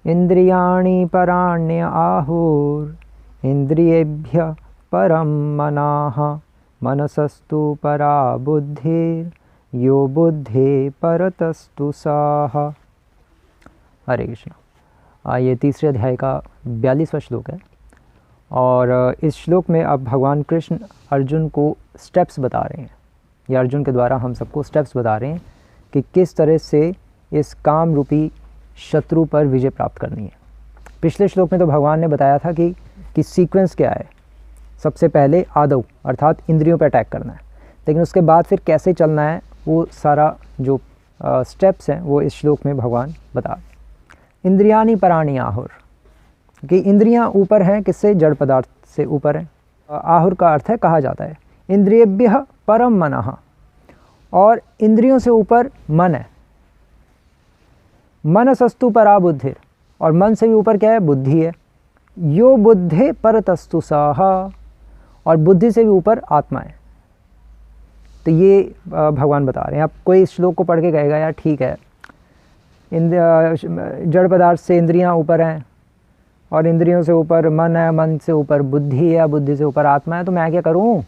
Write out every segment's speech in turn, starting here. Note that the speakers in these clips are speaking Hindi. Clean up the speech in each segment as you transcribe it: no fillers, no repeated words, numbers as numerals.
इंद्रियाणि पराण्य आहुर इंद्रियेभ्य परम मनाः मनसस्तु परा बुद्धिर यो बुद्धि परतस्तु साह। हरे कृष्णा। ये तीसरे अध्याय का 42वां श्लोक है और इस श्लोक में अब भगवान कृष्ण अर्जुन को स्टेप्स बता रहे हैं, या अर्जुन के द्वारा हम सबको स्टेप्स बता रहे हैं कि किस तरह से इस काम रूपी शत्रु पर विजय प्राप्त करनी है। पिछले श्लोक में तो भगवान ने बताया था कि सीक्वेंस क्या है। सबसे पहले आदव अर्थात इंद्रियों पर अटैक करना है, लेकिन उसके बाद फिर कैसे चलना है वो सारा जो स्टेप्स हैं वो इस श्लोक में भगवान बता रहे हैं। इंद्रियाणि पराणि आहुर, कि इंद्रियां ऊपर हैं किससे, जड़ पदार्थ से ऊपर हैं। आहुर का अर्थ है कहा जाता है। इंद्रियेभ्यः परम मनः, और इंद्रियों से ऊपर मन है। मनसस्तु परा बुद्धिर, और मन से भी ऊपर क्या है, बुद्धि है। यो बुद्धि परतस्तु सः, और बुद्धि से भी ऊपर आत्मा है। तो ये भगवान बता रहे हैं। अब कोई इस श्लोक को पढ़ के कहेगा यार ठीक है, जड़ पदार्थ से इंद्रियां ऊपर हैं और इंद्रियों से ऊपर मन है, मन से ऊपर बुद्धि है, बुद्धि से ऊपर आत्मा है, तो मैं क्या करूं?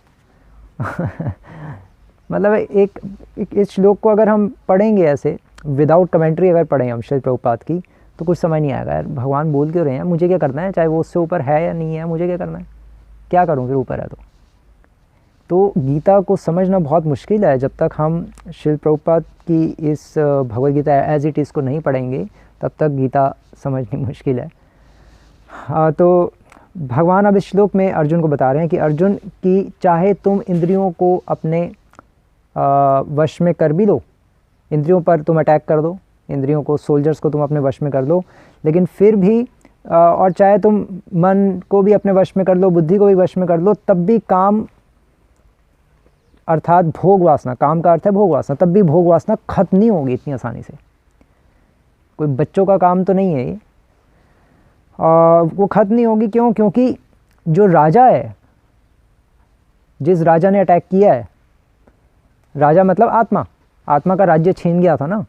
मतलब एक इस श्लोक को अगर हम पढ़ेंगे ऐसे विदाउट कमेंट्री अगर पढ़ें हम श्री प्रभुपाद की, तो कुछ समझ नहीं आएगा यार भगवान बोल क्यों रहे हैं, मुझे क्या करना है, चाहे वो उससे ऊपर है या नहीं है, मुझे क्या करना है, क्या करूं फिर ऊपर है तो गीता को समझना बहुत मुश्किल है जब तक हम श्री प्रभुपाद की इस Bhagavad Gita as it is को नहीं पढ़ेंगे, तब तक गीता समझनी मुश्किल है। तो भगवान अब इस श्लोक में अर्जुन को बता रहे हैं कि अर्जुन की चाहे तुम इंद्रियों को अपने वश में कर भी लो, इंद्रियों पर तुम अटैक कर दो, इंद्रियों को, सोल्जर्स को तुम अपने वश में कर लो, लेकिन फिर भी और चाहे तुम मन को भी अपने वश में कर लो, बुद्धि को भी वश में कर लो, तब भी काम अर्थात भोग वासना, काम का अर्थ है भोग वासना, तब भी भोग वासना खत्म नहीं होगी इतनी आसानी से। कोई बच्चों का काम तो नहीं है ये, वो खत्म नहीं होगी। क्यों? क्योंकि जो राजा है, जिस राजा ने अटैक किया है, राजा मतलब आत्मा, आत्मा का राज्य छीन गया था ना,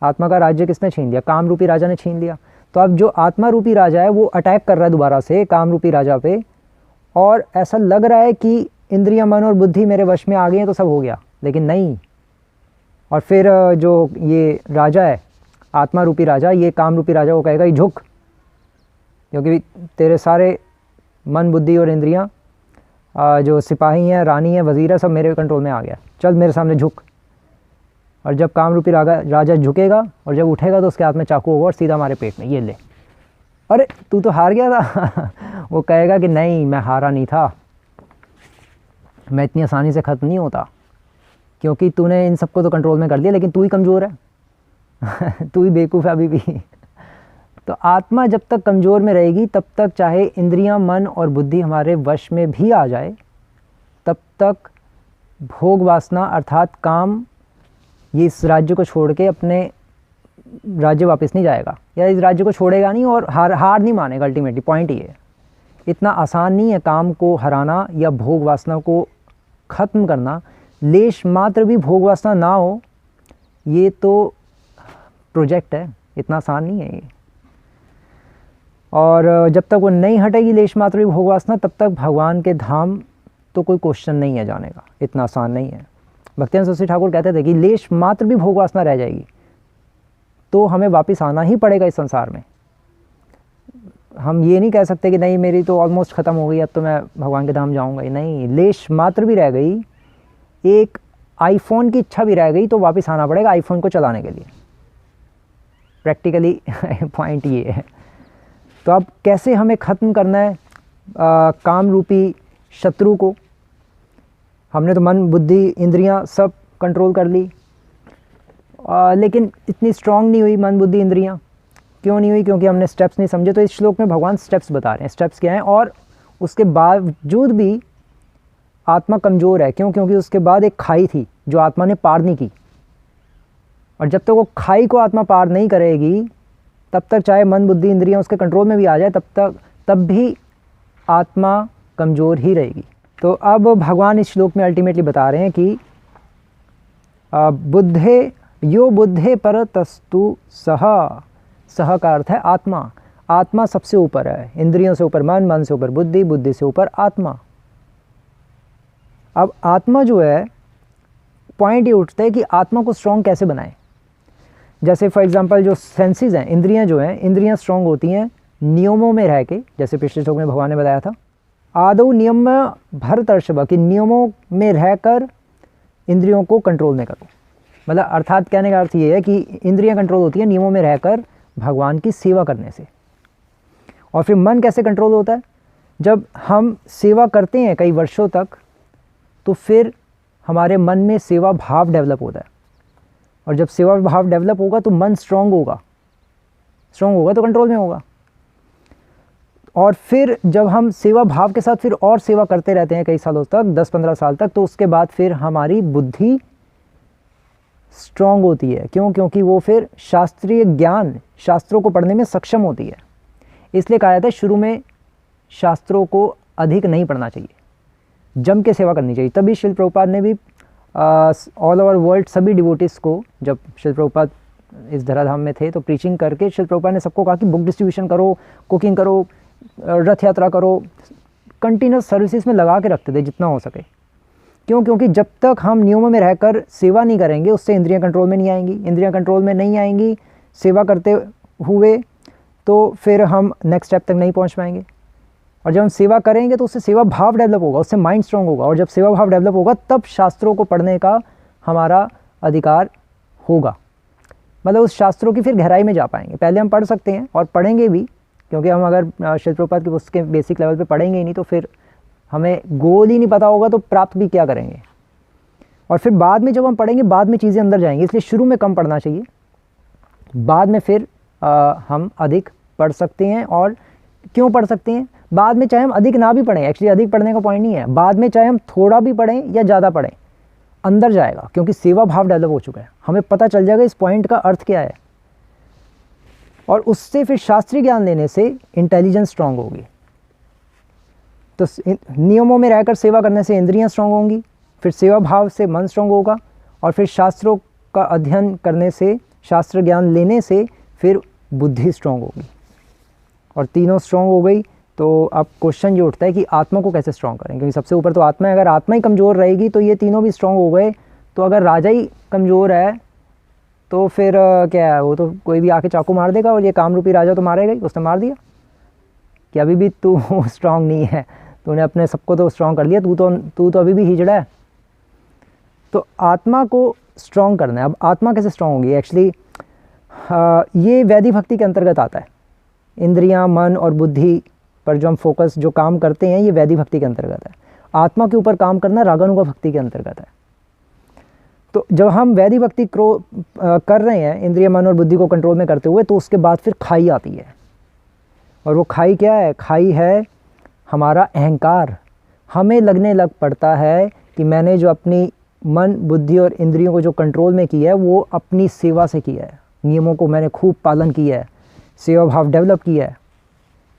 आत्मा का राज्य किसने छीन लिया? काम रूपी राजा ने छीन लिया। तो अब जो आत्मा रूपी राजा है वो अटैक कर रहा है दोबारा से काम रूपी राजा पे, और ऐसा लग रहा है कि इंद्रिय, मन और बुद्धि मेरे वश में आ गई हैं तो सब हो गया, लेकिन नहीं। और फिर जो ये राजा है, आत्मा रूपी राजा, ये काम रूपी राजा को कहेगा ये झुक, क्योंकि तेरे सारे मन, बुद्धि और इंद्रियां, जो सिपाही हैं, रानी है, वजीर है, सब मेरे कंट्रोल में आ गया, चल मेरे सामने झुक। और जब काम रूपी राजा झुकेगा और जब उठेगा तो उसके हाथ में चाकू होगा और सीधा हमारे पेट में, ये ले, अरे तू तो हार गया था। वो कहेगा कि नहीं, मैं हारा नहीं था, मैं इतनी आसानी से ख़त्म नहीं होता, क्योंकि तूने इन सबको तो कंट्रोल में कर लिया, लेकिन तू ही कमज़ोर है। तू ही बेवकूफ़ है अभी भी। तो आत्मा जब तक कमज़ोर में रहेगी तब तक चाहे इंद्रियां, मन और बुद्धि हमारे वश में भी आ जाए, तब तक भोग वासना अर्थात काम ये इस राज्य को छोड़ के अपने राज्य वापस नहीं जाएगा, या इस राज्य को छोड़ेगा नहीं और हार नहीं मानेगा। अल्टीमेटली पॉइंट ये है, इतना आसान नहीं है काम को हराना या भोग वासना को ख़त्म करना। लेश मात्र भी भोग वासना ना हो, ये तो प्रोजेक्ट है, इतना आसान नहीं है ये। और जब तक वो नहीं हटेगी लेश मात्र भी भोग वासना, तब तक भगवान के धाम तो कोई क्वेश्चन नहीं है जाने का, इतना आसान नहीं है। भक्तिवेदांत सरस्वती ठाकुर कहते थे कि लेश मात्र भी भोग वासना रह जाएगी तो हमें वापस आना ही पड़ेगा इस संसार में। हम ये नहीं कह सकते कि नहीं मेरी तो ऑलमोस्ट ख़त्म हो गई, अब तो मैं भगवान के धाम जाऊंगा ही नहीं। लेश मात्र भी रह गई, एक आईफोन की इच्छा भी रह गई तो वापस आना पड़ेगा आईफोन को चलाने के लिए। प्रैक्टिकली पॉइंट ये है। तो अब कैसे हमें ख़त्म करना है काम रूपी शत्रु को? हमने तो मन, बुद्धि, इंद्रियां सब कंट्रोल कर ली, लेकिन इतनी स्ट्रांग नहीं हुई मन, बुद्धि, इंद्रियां। क्यों नहीं हुई? क्योंकि हमने स्टेप्स नहीं समझे। तो इस श्लोक में भगवान स्टेप्स बता रहे हैं, स्टेप्स क्या हैं, और उसके बावजूद भी आत्मा कमज़ोर है। क्यों? क्योंकि उसके बाद एक खाई थी जो आत्मा ने पार नहीं की, और जब तक वो खाई को आत्मा पार नहीं करेगी तब तक चाहे मन, बुद्धि, इंद्रियां उसके कंट्रोल में भी आ जाए, तब भी आत्मा कमज़ोर ही रहेगी। तो अब भगवान इस श्लोक में अल्टीमेटली बता रहे हैं कि बुद्धे यो बुद्धे परतस्तु सह, सह का अर्थ है आत्मा, आत्मा सबसे ऊपर है, इंद्रियों से ऊपर मन, मन से ऊपर बुद्धि, बुद्धि से ऊपर आत्मा। अब आत्मा जो है, पॉइंट ये उठता है कि आत्मा को स्ट्रॉन्ग कैसे बनाएं। जैसे फॉर एग्जांपल जो सेंसेस हैं, इंद्रियां जो हैं, इंद्रियां स्ट्रॉन्ग होती हैं नियमों में रह के, जैसे पिछले श्लोक में भगवान ने बताया था, आदौ नियम भरतर्षभ, कि नियमों में रहकर इंद्रियों को कंट्रोल में करो। मतलब अर्थात कहने का अर्थ ये है कि इंद्रियां कंट्रोल होती हैं नियमों में रहकर भगवान की सेवा करने से। और फिर मन कैसे कंट्रोल होता है? जब हम सेवा करते हैं कई वर्षों तक, तो फिर हमारे मन में सेवा भाव डेवलप होता है, और जब सेवा भाव डेवलप होगा तो मन स्ट्रांग होगा, स्ट्रांग होगा तो कंट्रोल में होगा। और फिर जब हम सेवा भाव के साथ फिर और सेवा करते रहते हैं कई सालों तक, 10-15 साल तक, तो उसके बाद फिर हमारी बुद्धि स्ट्रांग होती है। क्यों? क्योंकि वो फिर शास्त्रीय ज्ञान, शास्त्रों को पढ़ने में सक्षम होती है। इसलिए कहा जाता है शुरू में शास्त्रों को अधिक नहीं पढ़ना चाहिए, जम के सेवा करनी चाहिए। तभी शिल प्रभुपाद ने भी ऑल ओवर वर्ल्ड सभी डिवोटिस को, जब शिल प्रभुपाद इस धराधाम में थे तो प्रीचिंग करके शिल प्रभुपाद ने सबको कहा कि बुक डिस्ट्रीब्यूशन करो, कुकिंग करो, रथ यात्रा करो, कंटिन्यूस सर्विसेज में लगा के रखते थे जितना हो सके। क्यों? क्योंकि जब तक हम नियमों में रहकर सेवा नहीं करेंगे, उससे इंद्रियां कंट्रोल में नहीं आएंगी। इंद्रियां कंट्रोल में नहीं आएंगी सेवा करते हुए, तो फिर हम नेक्स्ट स्टेप तक नहीं पहुंच पाएंगे। और जब हम सेवा करेंगे तो उससे सेवा भाव डेवलप होगा, उससे माइंड स्ट्रांग होगा, और जब सेवा भाव डेवलप होगा तब शास्त्रों को पढ़ने का हमारा अधिकार होगा। मतलब उस शास्त्रों की फिर गहराई में जा पाएंगे। पहले हम पढ़ सकते हैं और पढ़ेंगे भी, क्योंकि हम अगर शिल प्रभुपाद की पुस्तक के बेसिक लेवल पे पढ़ेंगे ही नहीं तो फिर हमें गोल ही नहीं पता होगा तो प्राप्त भी क्या करेंगे। और फिर बाद में जब हम पढ़ेंगे, बाद में चीज़ें अंदर जाएंगी। इसलिए शुरू में कम पढ़ना चाहिए, बाद में फिर हम अधिक पढ़ सकते हैं। और क्यों पढ़ सकते हैं? बाद में चाहे हम अधिक ना भी पढ़ें, एक्चुअली अधिक पढ़ने का पॉइंट नहीं है, बाद में चाहे हम थोड़ा भी पढ़ें या ज़्यादा पढ़ें, अंदर जाएगा, क्योंकि सेवा भाव डेवलप हो चुका है। हमें पता चल जाएगा इस पॉइंट का अर्थ क्या है, और उससे फिर शास्त्रीय ज्ञान लेने से इंटेलिजेंस स्ट्रांग होगी। तो नियमों में रहकर सेवा करने से इंद्रियां स्ट्रांग होंगी, फिर सेवा भाव से मन स्ट्रांग होगा, और फिर शास्त्रों का अध्ययन करने से, शास्त्र ज्ञान लेने से फिर बुद्धि स्ट्रांग होगी। और तीनों स्ट्रांग हो गई तो अब क्वेश्चन ये उठता है कि आत्मा को कैसे स्ट्रांग करें, क्योंकि सबसे ऊपर तो आत्मा है। अगर आत्मा ही कमज़ोर रहेगी तो ये तीनों भी स्ट्रांग हो गए। तो अगर राजा ही कमज़ोर है तो फिर क्या है, वो तो कोई भी आके चाकू मार देगा, और ये कामरूपी राजा तो मारेगा ही। उसने मार दिया कि अभी भी तू स्ट्रांग नहीं है, तूने अपने सबको तो स्ट्रांग कर लिया, तू तो अभी भी हिजड़ा है। तो आत्मा को स्ट्रांग करना है। अब आत्मा कैसे स्ट्रांग होगी? एक्चुअली ये वैदिक भक्ति के अंतर्गत आता है। इंद्रियां, मन और बुद्धि पर जो हम फोकस, जो काम करते हैं, ये वैदिक भक्ति के अंतर्गत है। आत्मा के ऊपर काम करना रागानुगा भक्ति के अंतर्गत है। तो जब हम वैदिक भक्ति कर रहे हैं, इंद्रिय, मन और बुद्धि को कंट्रोल में करते हुए, तो उसके बाद फिर खाई आती है। और वो खाई क्या है? खाई है हमारा अहंकार। हमें लगने लग पड़ता है कि मैंने जो अपनी मन, बुद्धि और इंद्रियों को जो कंट्रोल में किया है, वो अपनी सेवा से किया है। नियमों को मैंने खूब पालन किया है, सेवा भाव डेवलप किया है,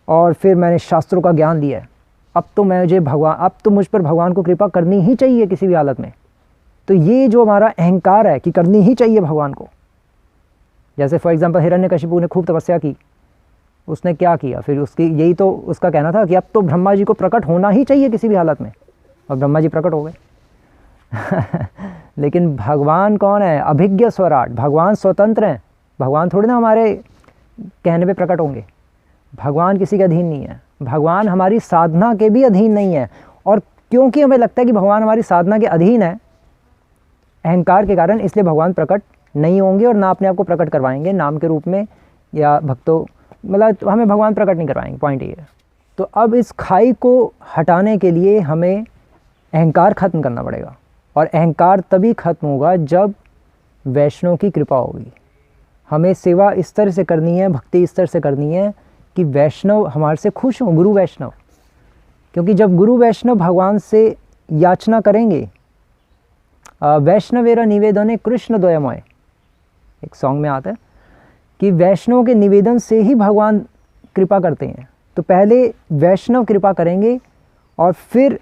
और फिर मैंने शास्त्रों का ज्ञान लिया है। अब तो मुझ पर भगवान को कृपा करनी ही चाहिए किसी भी हालत में। तो ये जो हमारा अहंकार है कि करनी ही चाहिए भगवान को, जैसे फॉर एग्जांपल हिरण्यकशिपु ने खूब तपस्या की, उसने क्या किया? फिर यही तो उसका कहना था कि अब तो ब्रह्मा जी को प्रकट होना ही चाहिए किसी भी हालत में, और ब्रह्मा जी प्रकट हो गए। लेकिन भगवान कौन है? अभिज्ञ स्वराट। भगवान स्वतंत्र हैं। भगवान थोड़ी ना हमारे कहने पे प्रकट होंगे। भगवान किसी के अधीन नहीं है। भगवान हमारी साधना के भी अधीन नहीं है। और क्योंकि हमें लगता है कि भगवान हमारी साधना के अधीन है, अहंकार के कारण, इसलिए भगवान प्रकट नहीं होंगे और ना अपने आप को प्रकट करवाएंगे नाम के रूप में या भक्तों, मतलब हमें भगवान प्रकट नहीं करवाएंगे। पॉइंट ये है। तो अब इस खाई को हटाने के लिए हमें अहंकार खत्म करना पड़ेगा, और अहंकार तभी खत्म होगा जब वैष्णव की कृपा होगी। हमें सेवा इस तरह से करनी है, भक्ति इस तरह से करनी है कि वैष्णव हमारे से खुश हों, गुरु वैष्णव। क्योंकि जब गुरु वैष्णव भगवान से याचना करेंगे, वैष्णवेरा निवेदने कृष्ण द्वयमय, एक सॉन्ग में आता है कि वैष्णव के निवेदन से ही भगवान कृपा करते हैं। तो पहले वैष्णव कृपा करेंगे, और फिर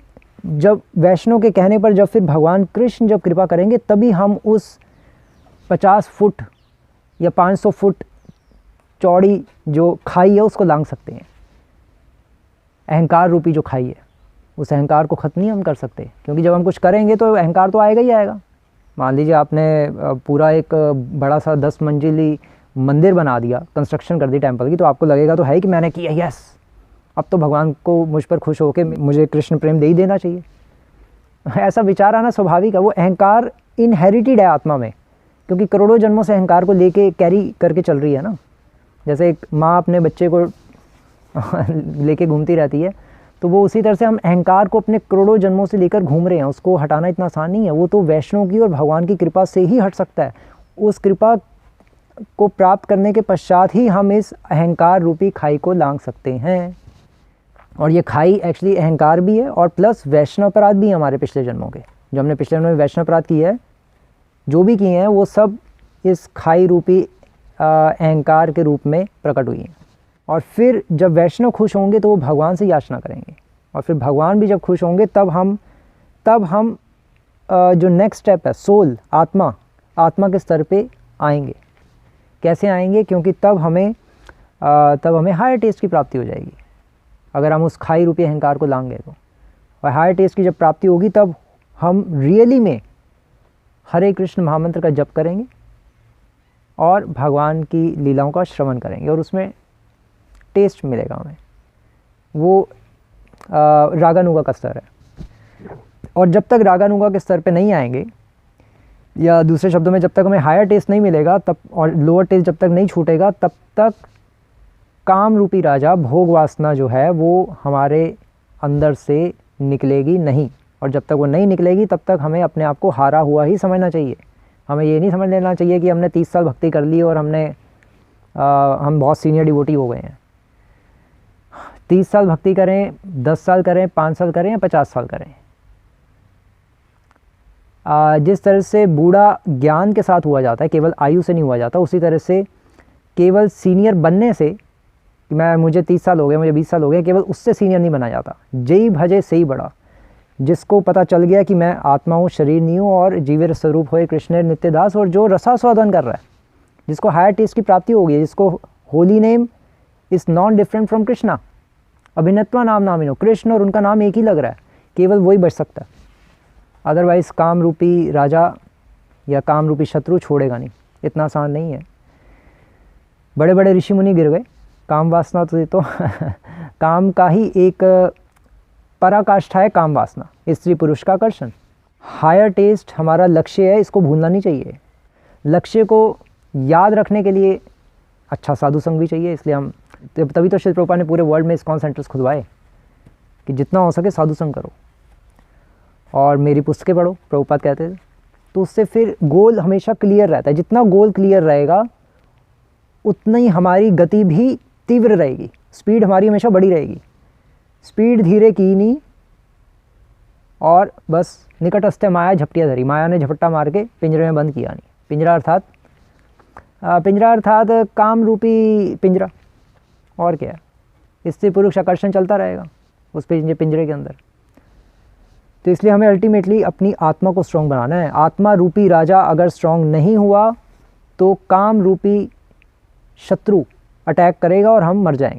जब वैष्णव के कहने पर जब फिर भगवान कृष्ण जब कृपा करेंगे, तभी हम उस 50 फुट या 500 फुट चौड़ी जो खाई है उसको लांघ सकते हैं। अहंकार रूपी जो खाई है, उस अहंकार को ख़त्म नहीं हम कर सकते, क्योंकि जब हम कुछ करेंगे तो अहंकार तो आएगा ही आएगा। मान लीजिए आपने पूरा एक बड़ा सा 10 मंजिली मंदिर बना दिया, कंस्ट्रक्शन कर दी टेंपल की, तो आपको लगेगा तो है कि मैंने किया, यस अब तो भगवान को मुझ पर खुश होकर मुझे कृष्ण प्रेम दे ही देना चाहिए। ऐसा विचार आना स्वाभाविक है। वो अहंकार इनहेरिटेड है आत्मा में, क्योंकि करोड़ों जन्मों से अहंकार को लेके कैरी करके चल रही है ना। जैसे एक माँ अपने बच्चे को लेके घूमती रहती है, तो वो उसी तरह से हम अहंकार को अपने करोड़ों जन्मों से लेकर घूम रहे हैं। उसको हटाना इतना आसान नहीं है। वो तो वैष्णव की और भगवान की कृपा से ही हट सकता है। उस कृपा को प्राप्त करने के पश्चात ही हम इस अहंकार रूपी खाई को लांघ सकते हैं। और ये खाई एक्चुअली अहंकार भी है और प्लस वैष्णव अपराध भी है हमारे पिछले जन्मों के। जो हमने पिछले जन्मों में वैष्णव अपराध किए हैं, जो भी किए हैं, वो सब इस खाई रूपी अहंकार के रूप में प्रकट हुई हैं। और फिर जब वैष्णव खुश होंगे तो वो भगवान से याचना करेंगे, और फिर भगवान भी जब खुश होंगे तब हम जो नेक्स्ट स्टेप है सोल, आत्मा के स्तर पे आएंगे। कैसे आएंगे? क्योंकि तब हमें हायर टेस्ट की प्राप्ति हो जाएगी, अगर हम उस खाई रूपी अहंकार को लांघ गए तो। और हायर टेस्ट की जब प्राप्ति होगी तब हम रियली में हरे कृष्ण महामंत्र का जप करेंगे और भगवान की लीलाओं का श्रवण करेंगे, और उसमें टेस्ट मिलेगा हमें। वो रागानुगा का स्तर है। और जब तक रागानुगा के स्तर पे नहीं आएंगे, या दूसरे शब्दों में जब तक हमें हायर टेस्ट नहीं मिलेगा तब, और लोअर टेस्ट जब तक नहीं छूटेगा, तब तक काम रूपी राजा, भोग वासना जो है वो हमारे अंदर से निकलेगी नहीं। और जब तक वो नहीं निकलेगी तब तक हमें अपने आप को हारा हुआ ही समझना चाहिए। हमें ये नहीं समझ लेना चाहिए कि हमने 30 साल भक्ति कर ली और हम बहुत सीनियर डिवोटी हो गए हैं। 30 साल भक्ति करें, 10 साल करें, 5 साल करें या 50 साल करें, जिस तरह से बूढ़ा ज्ञान के साथ हुआ जाता है, केवल आयु से नहीं हुआ जाता, उसी तरह से केवल सीनियर बनने से, कि मुझे 30 साल हो गए, मुझे 20 साल हो गए, केवल उससे सीनियर नहीं बना जाता। जय भजे सही बड़ा, जिसको पता चल गया कि मैं आत्मा हूँ, शरीर नहीं हूँ, और जीवेर स्वरूप होए कृष्ण नित्यदास, और जो रसास्वादन कर रहा है, जिसको हायर टेस्ट की प्राप्ति हो गई, जिसको holy name is non different from Krishna, अभिनत्वा नाम नामिनो, कृष्ण और उनका नाम एक ही लग रहा है, केवल वही बच सकता है। अदरवाइज़ काम रूपी राजा या काम रूपी शत्रु छोड़ेगा नहीं। इतना आसान नहीं है। बड़े बड़े ऋषि मुनि गिर गए। काम वासना तो काम का ही एक पराकाष्ठा है काम वासना, स्त्री पुरुष का आकर्षण। हायर टेस्ट हमारा लक्ष्य है, इसको भूलना नहीं चाहिए। लक्ष्य को याद रखने के लिए अच्छा साधु संग भी चाहिए। इसलिए हम तभी तो श्री प्रभुपाद ने पूरे वर्ल्ड में इस्कॉन सेंटर्स खुदवाए कि जितना हो सके साधु संग करो और मेरी पुस्तकें पढ़ो, प्रभुपाद कहते थे। तो उससे फिर गोल हमेशा क्लियर रहता है। जितना गोल क्लियर रहेगा उतना ही हमारी गति भी तीव्र रहेगी, स्पीड हमारी हमेशा बढ़ी रहेगी। स्पीड धीरे की नहीं, और बस निकटस्थ माया झपटिया धरी, माया ने झपट्टा मार के पिंजरे में बंद किया नहीं। पिंजरा अर्थात काम रूपी पिंजरा, और क्या है। स्त्री पुरुष आकर्षण चलता रहेगा उस पिंजरे के अंदर। तो इसलिए हमें अल्टीमेटली अपनी आत्मा को स्ट्रॉन्ग बनाना है। आत्मा रूपी राजा अगर स्ट्रॉन्ग नहीं हुआ तो काम रूपी शत्रु अटैक करेगा और हम मर जाएंगे।